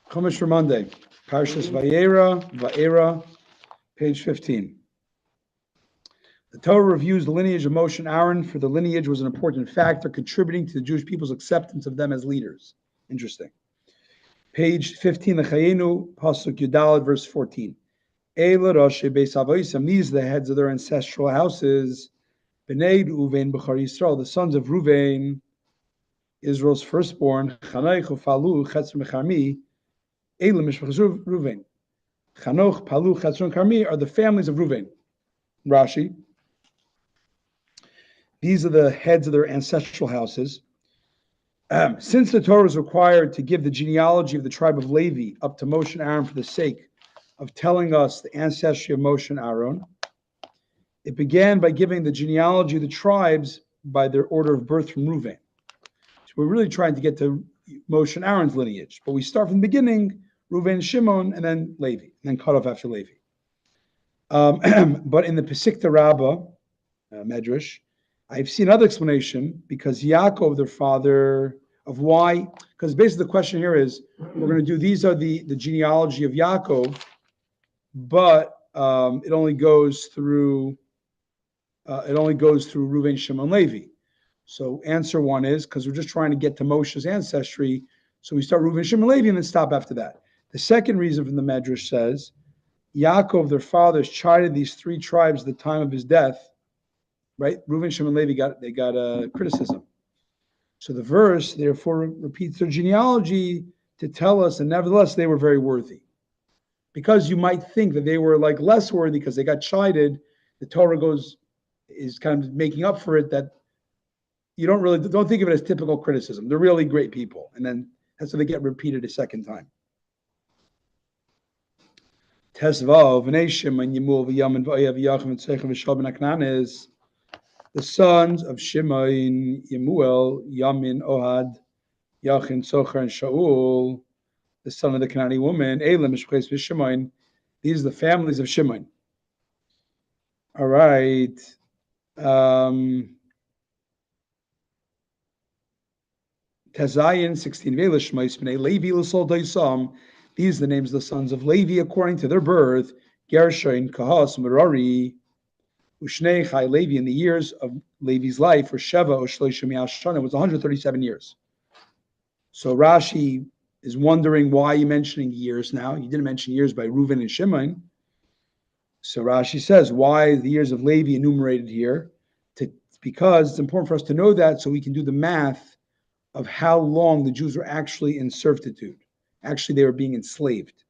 Chumash for Monday, Parshas Va'era, page 15. The Torah reviews the lineage of Moshe and Aaron, for the lineage was an important factor contributing to the Jewish people's acceptance of them as leaders. Interesting. Page 15, the Chayenu, Pasuk Yudalad, verse 14. Eila Rashi Beis Avoisam, these are the heads of their ancestral houses. B'nei Reuven B'char Yisrael, the sons of Reuven, Israel's firstborn. Chanoch Ufalu Chetzer Mecharmi, Eila Mishpachas Reuven. Chanoch, Palu, Chetzer and Carmi are the families of Reuven. Rashi. These are the heads of their ancestral houses. Since the Torah is required to give the genealogy of the tribe of Levi up to Moshe and Aaron for the sake of telling us the ancestry of Moshe and Aaron, it began by giving the genealogy of the tribes by their order of birth from Reuven. So we're really trying to get to Moshe and Aaron's lineage, but we start from the beginning, Reuven, Shimon, and then Levi, and then cut off after Levi. But in the Pesikta Rabbah, Medrash, I've seen another explanation, because Yaakov, their father, of why, because basically the question here is, we're going to do, these are the genealogy of Yaakov, but it only goes through Reuven, Shimon, Levi. So answer one is, because we're just trying to get to Moshe's ancestry, so we start Reuven, Shimon, Levi, and then stop after that. The second reason from the Medrash says, Yaakov, their fathers, chided these three tribes at the time of his death. Right, Reuven, Shimon, Levi got criticism. So the verse therefore repeats their genealogy to tell us, and nevertheless they were very worthy. Because you might think that they were like less worthy because they got chided, the Torah is kind of making up for it. That you don't think of it as typical criticism. They're really great people, and then that's why they get repeated a second time. Tesvav, V'nei Shimon, Yemul, V'Yamin, V'Oyav, V'Yachim, V'Tzeichav, V'Shal, V'Naknan is the sons of Shimon, Yemuel, Yamin, Ohad, Yachin, Socher, and Shaul, the son of the Canaanite woman, Elam, Mishpches, Shimon. These are the families of Shimon. All right. Tezayin, 16, Velishmais, B'nei Levi, L'Sol Daisam. These are the names of the sons of Levi according to their birth. Gershon, Kahas, Merari, Ushnei Chai Levi, in the years of Levi's life, or Sheva or Shloshim Yashana, was 137 years. So Rashi is wondering why you're mentioning years now. You didn't mention years by Reuven and Shimon. So Rashi says, why the years of Levi enumerated here? Because it's important for us to know that so we can do the math of how long the Jews were actually in servitude. Actually, they were being enslaved.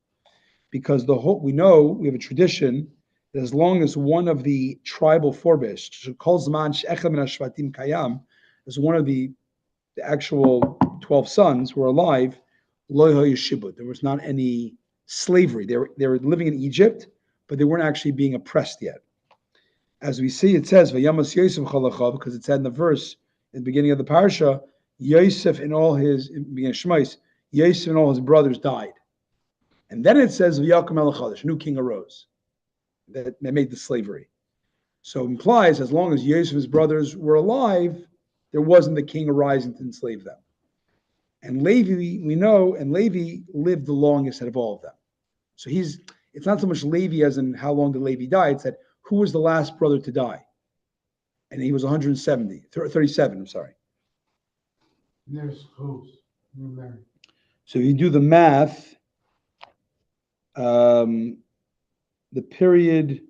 Because we have a tradition that as long as one of the tribal forebears, as one of the actual 12 sons were alive, there was not any slavery. They were living in Egypt, but they weren't actually being oppressed yet. As we see, it says, Vayamas Yosef Chalachav, because it said in the verse, in the beginning of the parsha, Yosef and all his brothers died. And then it says, V'yakom el Chadash, a new king arose. That made the slavery. So it implies as long as Yosef's brothers were alive, there wasn't the king arising to enslave them. And Levi, we know, and Levi lived the longest out of all of them. So it's not so much Levi as in how long did Levi die, it's that who was the last brother to die? And he was 37, I'm sorry. There's who's married. So if you do the math, the period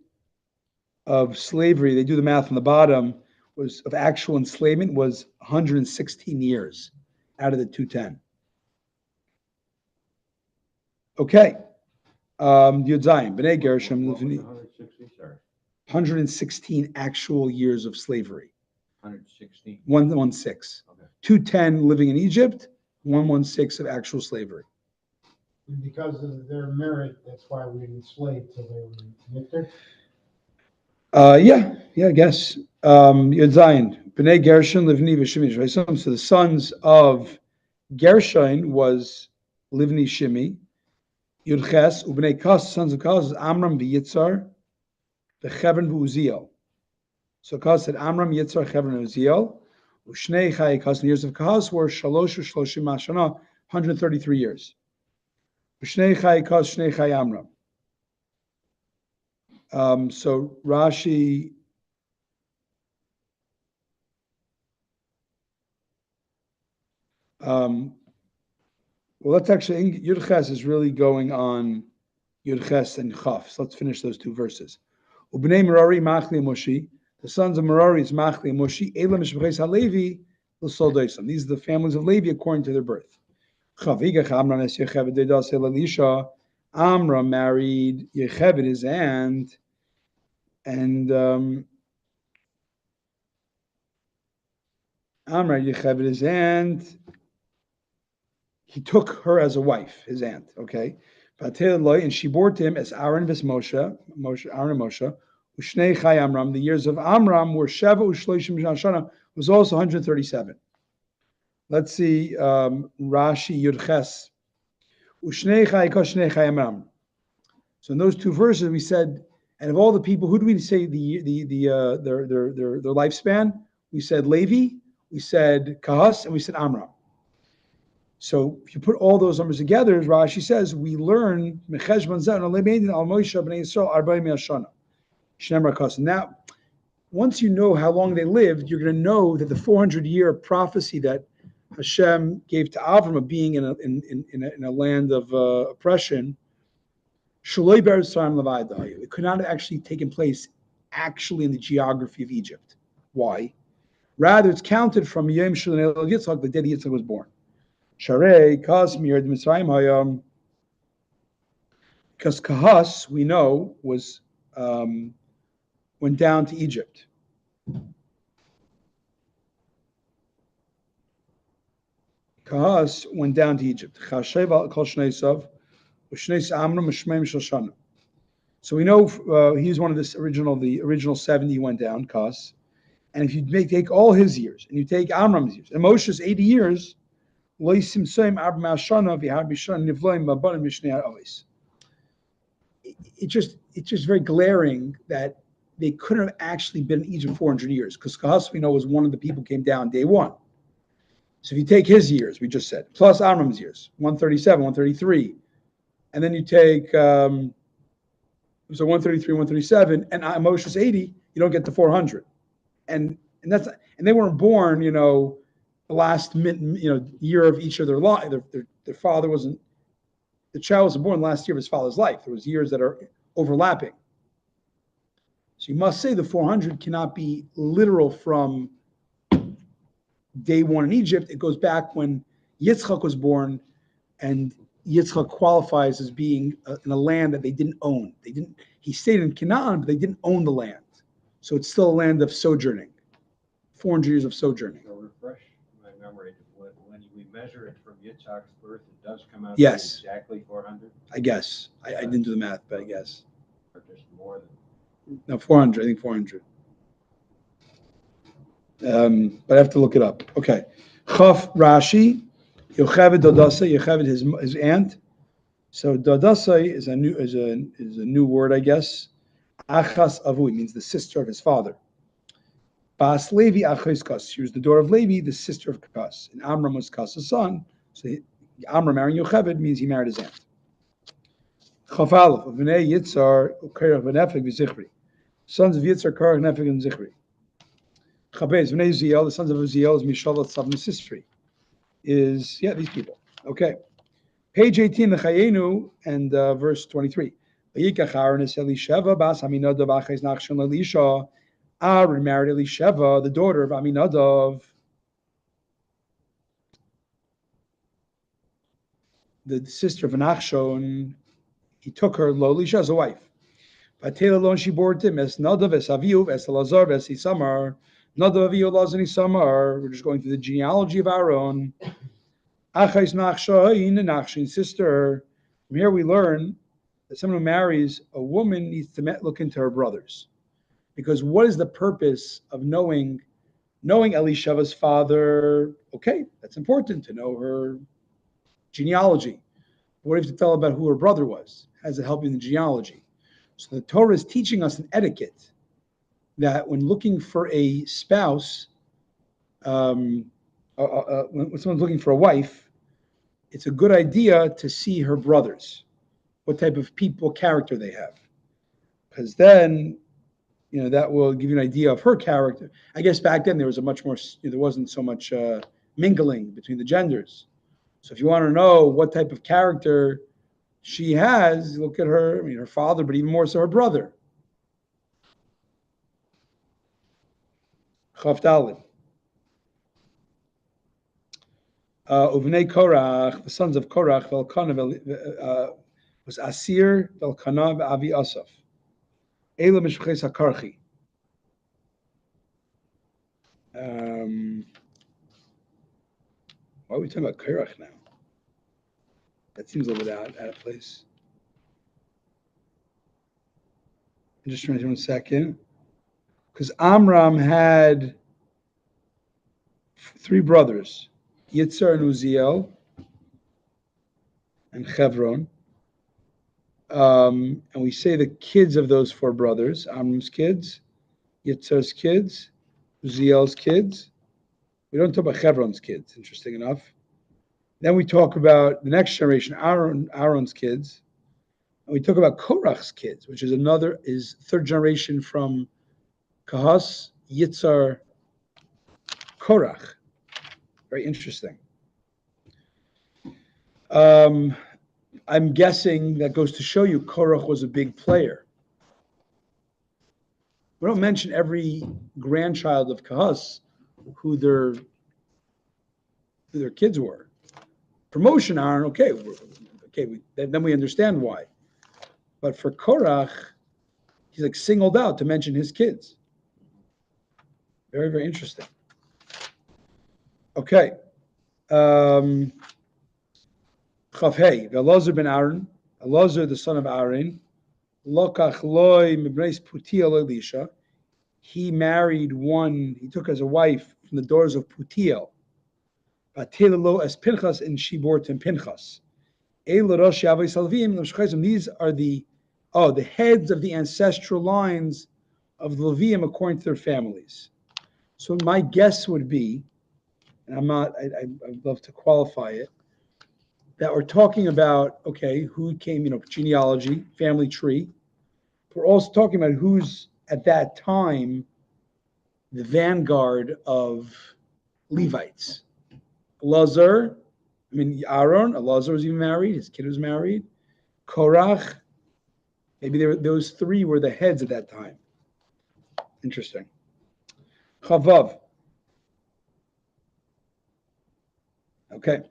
of slavery, they do the math on the bottom, of actual enslavement was 116 years out of the 210. Okay. Yud Zayin, B'nai Gershom, 116 actual years of slavery. 116. 116. Okay. 210 living in Egypt, 116 of actual slavery. And because of their merit, that's why we were enslaved till they were evicted. Yeah, I guess. Yud Zayin, B'nai Gershon, Livni v'Shimi Shvaisam. So the sons of Gershon was Livni Shimi. Yud Ches, Ubnei Kas, sons of Kas, Amram v'Yitzar, v'Chevron v'Uziel. So Kas said Amram, Yitzar, Chevron, Uziel. Ushnei Chai Kas, the years of Kas were Shalosh Shloshim Mashana, 133 years. Shnei Chai Kos Shnei Chai Amram. So Rashi. Well, let's actually, Yud Ches is really going on Yud Ches and Chaf. So let's finish those two verses. Ubnei Merari Machli and Mushi. The sons of Merari is Machli and Mushi. Elam Mishbeches HaLevi L'Sol Doisam. These are the families of Levi according to their birth. Chavigach Amram es Yecheved Dedas El Elisha. Amram married Yecheved, his aunt, and Amram Yecheved, his aunt. He took her as a wife, his aunt. Okay, and she bore to him as Aaron vis Moshe, Aaron and Moshe. Ushnei Chai Amram. The years of Amram were Sheva Ushloishim Shana, was also 137. Let's see, Rashi Yud Ches. Ushnei Chai Koshnei Chai Amram. So in those two verses, we said, and of all the people, who do we say their lifespan? We said Levi, we said Kahas, and we said Amram. So if you put all those numbers together, as Rashi says, we learn now, once you know how long they lived, you're going to know that the 400-year prophecy that Hashem gave to Avram of being in a land of oppression, it could not have actually taken place actually in the geography of Egypt. Why? Rather, it's counted from Yom Shulchan Yitzchak, the day Yitzchak was born. Sharei Kasmir the Mitzrayim Hayam, because Kahas we know was went down to Egypt. Kahas went down to Egypt. So we know he's one of the original 70 went down, Kahas. And if you take all his years and you take Amram's years and Moshe's 80 years, it's just very glaring that they couldn't have actually been in Egypt 400 years, because Kahas we know was one of the people who came down day one. So if you take his years, we just said, plus Amram's years, 137, 133, and then you take so 133, 137, and Moshe's 80, you don't get to 400, and they weren't born, the last year of each of their life. Their father wasn't. The child wasn't born last year of his father's life. There was years that are overlapping. So you must say the 400 cannot be literal from day one in Egypt. It goes back when Yitzchak was born, and Yitzchak qualifies as being in a land that they didn't own. He stayed in Canaan, but they didn't own the land. So it's still a land of sojourning. 400 years of sojourning. So refresh my memory. When we measure it from Yitzchak's birth, it does come out Yes. to exactly 400? I guess. I didn't do the math, but I guess. Or just more than? No, 400. I think 400. But I have to look it up. Okay. Chaf Rashi, Yocheved Dodasa, Yocheved his aunt. So Dodasa is a new word, I guess. Achas Avu means the sister of his father. Bas Levi Achos Kas. She was the daughter of Levi, the sister of Kas. And Amram was Kas' son. So Amram marrying Yocheved means he married his aunt. Chaf Aleph, V'nei Yitzhar, Ukerach V'nefek V'zichri. Sons of Yitzhar, Karach, Nefek, and Zichri. Chabez, V'nei Ziel, the sons of Ziel is Mishalat, Sav, Sisri. Is, these people. Okay. Page 18, the Chayenu, and verse 23. V'yikach Aaron es Elisheva, Bas Aminadav, Achais Nachshon Elisha. Aaron married Elisheva, the daughter of Aminadav, the sister of Nachshon. He took her, Elisha, as a wife. Vatel alone she bore to him, es Nadav, es Aviv, es Elazar, es Isamar. Nadav, Aviv, Elazar, and Isamar. We're just going through the genealogy of Aaron. Achais Nachshon, Nachshon's sister. From here we learn that someone who marries a woman needs to look into her brothers. Because what is the purpose of knowing Elisheva's father? Okay, that's important to know her genealogy. What if you tell about who her brother was? How does it help you in the genealogy? So the Torah is teaching us an etiquette that when looking for a spouse, when someone's looking for a wife, it's a good idea to see her brothers, what type of people, character they have, because then that will give you an idea of her character. I guess back then there was there wasn't so much mingling between the genders. So if you want to know what type of character she has, look at her. I mean, her father, but even more so her brother. Chaf Daled. Uvnei Korach, the sons of Korach, Velkana was Asir, Velkana, Avi Asaf. Ela Mishpaches HaKarchi. Why are we talking about Korach now? That seems a little bit out of place. I'm just trying to do 1 second. Because Amram had 3 brothers, Yitzhar and Uziel, and Chevron. And we say the kids of those 4 brothers, Amram's kids, Yitzhar's kids, Uziel's kids. We don't talk about Chevron's kids, interesting enough. Then we talk about the next generation, Aaron's kids. And we talk about Korach's kids, which is 3rd generation from Kahas, Yitzhar, Korach. Very interesting. I'm guessing that goes to show you Korach was a big player. We don't mention every grandchild of Kahas who their kids were. Promotion Aaron, okay, then we understand why. But for Korach, he's like singled out to mention his kids. Very, very interesting. Okay. Chaf Hey, Elazar ben Aaron, Elazar the son of Aaron, Lokach loy mibneis Putiel Elisha. He took as a wife from the daughters of Putiel. Batilalo as Pinchas, and she bore to him Pinchas. These are the heads of the ancestral lines of the Levium according to their families. So my guess would be, and I'd love to qualify it, that we're talking about, who came, genealogy, family tree. We're also talking about who's at that time the vanguard of Levites. Aaron, Elazar was even married, his kid was married. Korach, maybe those 3 were the heads at that time. Interesting. Chavav. Okay.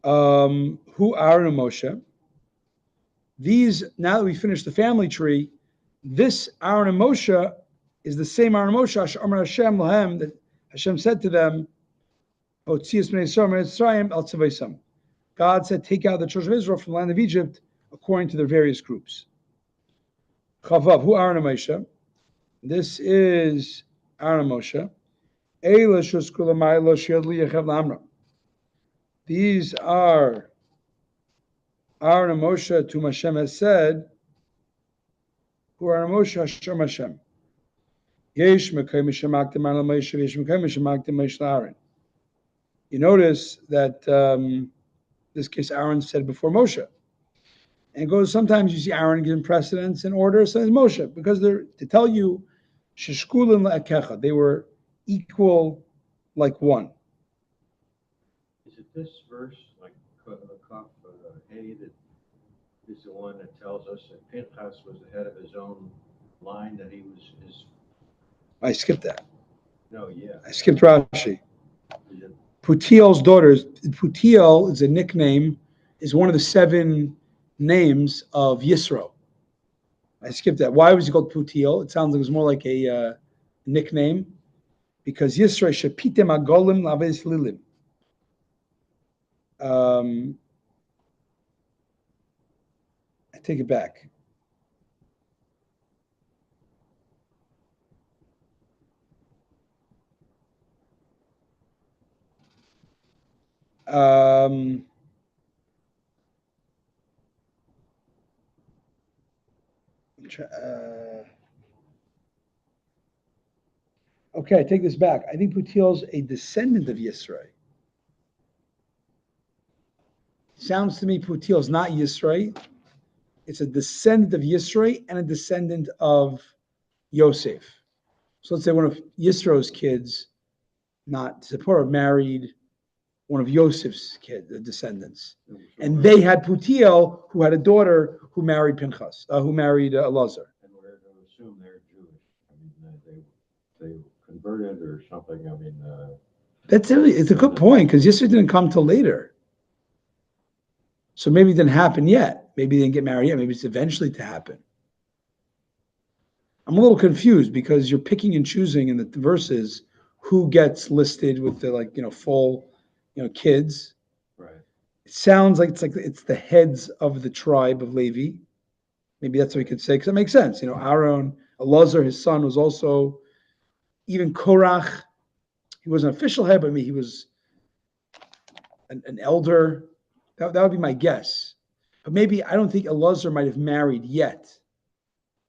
Who Aaron and Moshe? These, now that we finished the family tree, this Aaron and Moshe is the same Aaron and Moshe, Amar Hashem Lahem, that Hashem said to them, God said, take out the children of Israel from the land of Egypt according to their various groups. Chavav, who Aaron and Moshe? This is Aaron and Moshe. These are Aaron and Moshe, to Hashem has said, who are Moshe Hashem Hashem. You notice that this case Aaron said before Moshe. And it goes, sometimes you see Aaron given precedence in order, sometimes Moshe, because they're to tell you, Sheshkulin la'akecha, they were equal like one. Is it this verse, like Kaf Hey, that is the one that tells us that Pinchas was the head of his own line, that he was his? I skipped that. No, yeah. I skipped Rashi. Putiel's daughters. Putiel is a nickname, is one of the 7 names of Yisro. I skipped that. Why was he called Putiel? It sounds like it was more like a nickname, because Yisro shepitem agolim laves lilim. I take it back. Okay, I take this back. I think Putiel's a descendant of Yisro. sounds to me Putiel is not Yisrael. It's a descendant of Yisrael and a descendant of Yosef. So let's say one of Yisro's kids, not Zipporah, married one of Yosef's descendants. And they had Putiel, who had a daughter who married Pinchas, who married Elazar. And we're to assume they're Jewish. I mean, they converted or something. I mean, It's a good point, because Yisro didn't come till later. So maybe it didn't happen yet. Maybe they didn't get married yet. Maybe it's eventually to happen. I'm a little confused because you're picking and choosing in the verses who gets listed with the full kids. right. It sounds like it's the heads of the tribe of Levi. Maybe that's what we could say, because it makes sense. Aaron, Elazar, his son, was also, even Korach. He wasn't an official head, but he was an elder. That would be my guess. But maybe I don't think Elazar might have married yet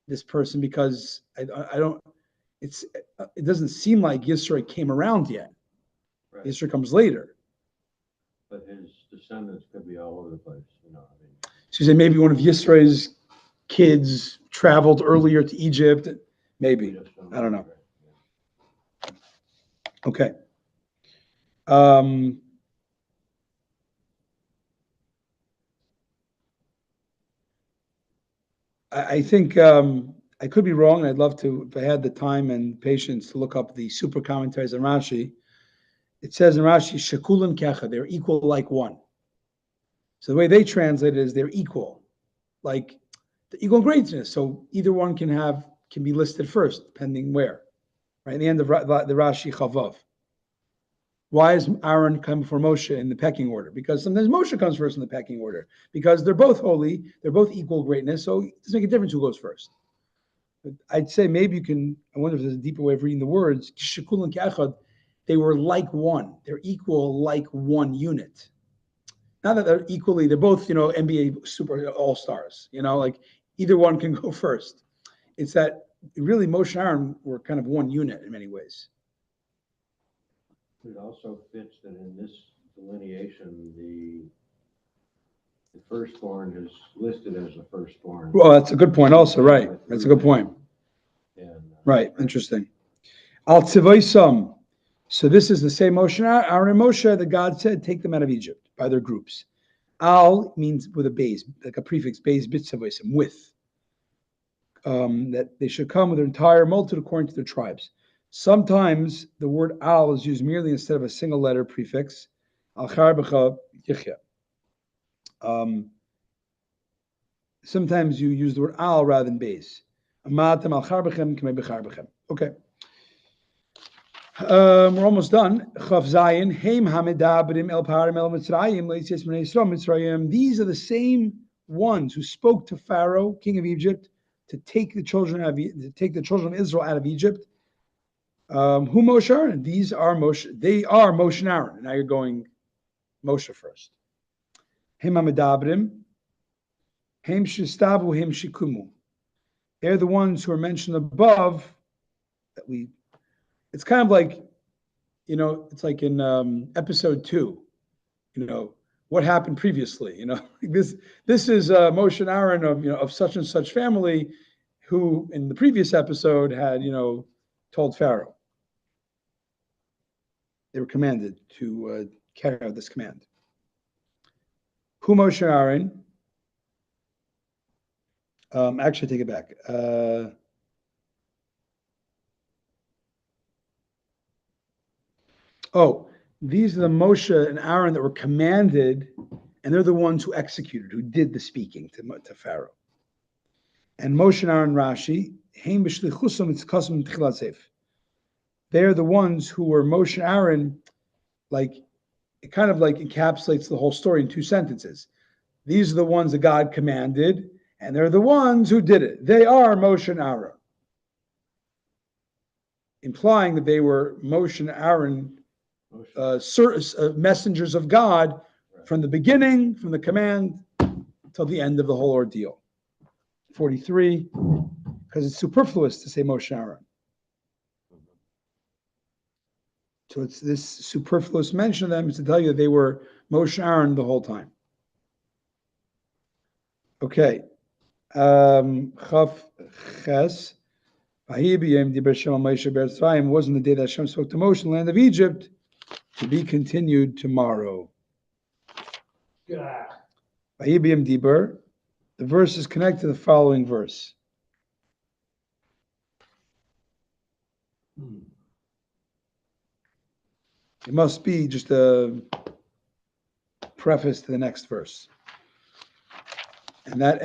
this person, because I don't. It doesn't seem like Yisro came around yet. Right. Yisro comes later. But his descendants could be all over the place. I mean, So you say maybe one of Yisro's kids traveled earlier to Egypt. Maybe. I don't know. Okay. I think I could be wrong, and I'd love to, if I had the time and patience, to look up the super commentaries on Rashi. It says in Rashi, Shekulim Kecha, they're equal like one. So the way they translate it is they're equal, like the equal in greatness. So either one can be listed first, depending where. Right, at the end of the Rashi Chavav. Why is Aaron come before Moshe in the pecking order? Because sometimes Moshe comes first in the pecking order, because they're both holy, they're both equal greatness, so it doesn't make a difference who goes first. But I'd say maybe you can, I wonder if there's a deeper way of reading the words, Shekul and Ke'achad, they were like one, they're equal like one unit. Not that they're equally, they're both, NBA super all-stars, like either one can go first. It's that really Moshe and Aaron were kind of one unit in many ways. It also fits that in this delineation, the firstborn is listed as the firstborn. Well, that's a good point also, right? That's a good point. And, Right, interesting. Al Tzivoisam. So this is the same Moshe, Aaron and Moshe, that God said, take them out of Egypt by their groups. Al means with a base, like a prefix, base, bitzivoisam, with. That they should come with their entire multitude according to their tribes. Sometimes the word al is used merely instead of a single letter prefix. Al charbecha yichya. Sometimes you use the word al rather than base. Amatem al charbechem k'mei b'charbechem. Okay. We're almost done. Chav Zayin, Heim Hamidabrim El Parim El Mitzrayim, Leitzes Bnei Yisrael Mitzrayim. These are the same ones who spoke to Pharaoh, king of Egypt, to take the children of Israel out of Egypt. Who Moshe Aaron? These are Moshe. They are Moshe and Aaron. And now you're going Moshe first. Heim Hamidabrim, Heim Shistavu, Heim Shikumu. They're the ones who are mentioned above. It's kind of like, it's like in episode 2, what happened previously, this is Moshe and Aaron of such and such family, who in the previous episode had, told Pharaoh. They were commanded to carry out this command. Who Moshe and Aaron? Actually, take it back. These are the Moshe and Aaron that were commanded, and they're the ones who executed, who did the speaking to Pharaoh. And Moshe and Aaron, Rashi, they're the ones who were Moshe and Aaron, it kind of encapsulates the whole story in 2 sentences. These are the ones that God commanded, and they're the ones who did it. They are Moshe and Aaron. Implying that they were Moshe and Aaron, messengers of God from the beginning, from the command till the end of the whole ordeal. 43, because it's superfluous to say Moshe and Aaron. So it's this superfluous mention of them is to tell you that they were Moshe and Aaron the whole time. Okay. Chaf Ches. Wasn't the day that Hashem spoke to Moshe in the land of Egypt, to be continued tomorrow. Vayibiyam Dibur. The verse is connected to the following verse. It must be just a preface to the next verse. And that